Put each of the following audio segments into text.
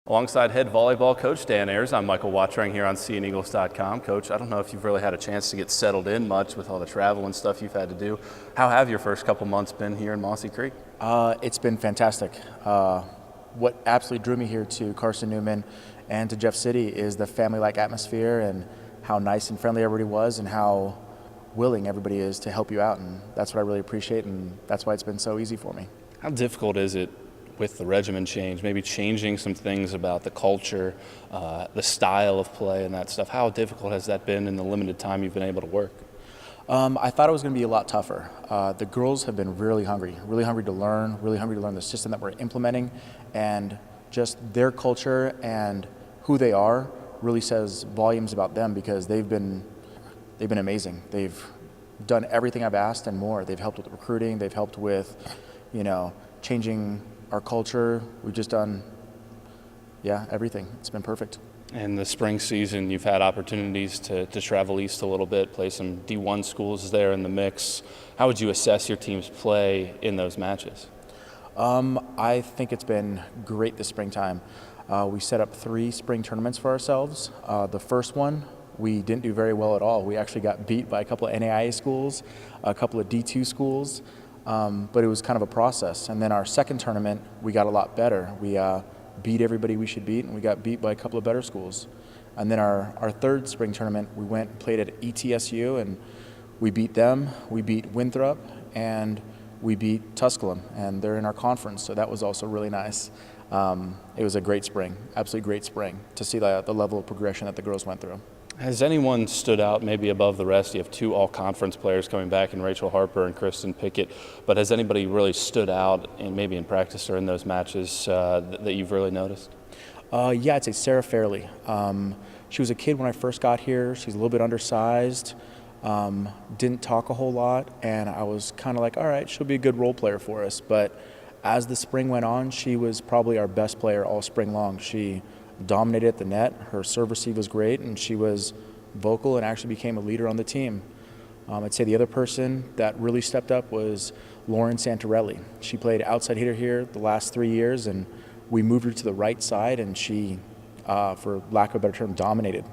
Alongside head volleyball coach Dan Ahiers, I'm Michael Watring here on seeandeagles.com. Coach, I don't know if you've really had a chance to get settled in much with all the travel and stuff you've had to do. How have your first couple months been here in Mossy Creek? It's been fantastic. What absolutely drew me here to Carson-Newman and to Jeff City is the family-like atmosphere and how nice and friendly everybody was and how willing everybody is to help you out. And that's what I really appreciate, and that's why it's been so easy for me. How difficult is it with the regimen change, maybe changing some things about the culture, the style of play and that stuff? How difficult has that been in the limited time you've been able to work? I thought it was going to be a lot tougher. The girls have been really hungry to learn, really hungry to learn the system that we're implementing, and just their culture and who they are really says volumes about them because they've been amazing. They've done everything I've asked and more. They've helped with recruiting. They've helped with, changing our culture. We've just done, everything. It's been perfect. And the spring season, you've had opportunities to travel east a little bit, play some D1 schools there in the mix. How would you assess your team's play in those matches? I think it's been great this springtime. We set up 3 spring tournaments for ourselves. The first one, we didn't do very well at all. We actually got beat by a couple of NAIA schools, a couple of D2 schools. But it was kind of a process. And then our second tournament, we got a lot better. We beat everybody we should beat, and we got beat by a couple of better schools. And then our third spring tournament, we went and played at ETSU, and we beat them. We beat Winthrop, and we beat Tusculum, and they're in our conference, so that was also really nice. It was a great spring, absolutely great spring, to see the level of progression that the girls went through. Has anyone stood out maybe above the rest? You have 2 all-conference players coming back in Rachel Harper and Kristen Pickett, but has anybody really stood out maybe in practice or in those matches that you've really noticed? Yeah, I'd say Sarah Fairley. She was a kid when I first got here. She's a little bit undersized, didn't talk a whole lot, and I was kind of like, all right, she'll be a good role player for us. But as the spring went on, she was probably our best player all spring long. She dominated at the net. Her serve receive was great, and she was vocal and actually became a leader on the team. I'd say the other person that really stepped up was Lauren Santarelli. She played outside hitter here the last 3 years, and we moved her to the right side, and she, for lack of a better term, dominated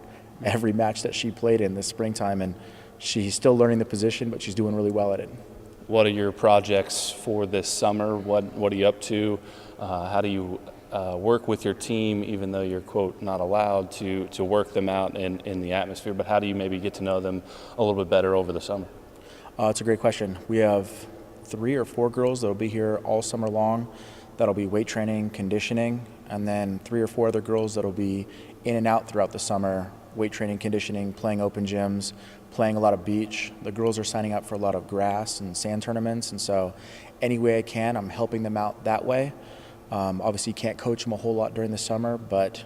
every match that she played in this springtime, and she's still learning the position, but she's doing really well at it. What are your projects for this summer? What are you up to? How do you work with your team, even though you're, quote, not allowed to work them out in the atmosphere, but how do you maybe get to know them a little bit better over the summer? It's a great question. We have 3 or 4 girls that will be here all summer long. That'll be weight training, conditioning, and then 3 or 4 other girls that'll be in and out throughout the summer, weight training, conditioning, playing open gyms, playing a lot of beach. The girls are signing up for a lot of grass and sand tournaments, and so any way I can, I'm helping them out that way. Obviously, you can't coach them a whole lot during the summer, but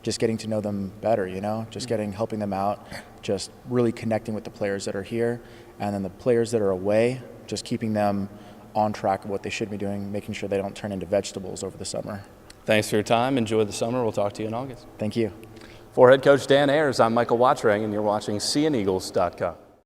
just getting to know them better, just helping them out, just really connecting with the players that are here, and then the players that are away, just keeping them on track of what they should be doing, making sure they don't turn into vegetables over the summer. Thanks for your time. Enjoy the summer. We'll talk to you in August. Thank you. For head coach Dan Ahiers, I'm Michael Watring, and you're watching seeandeagles.com.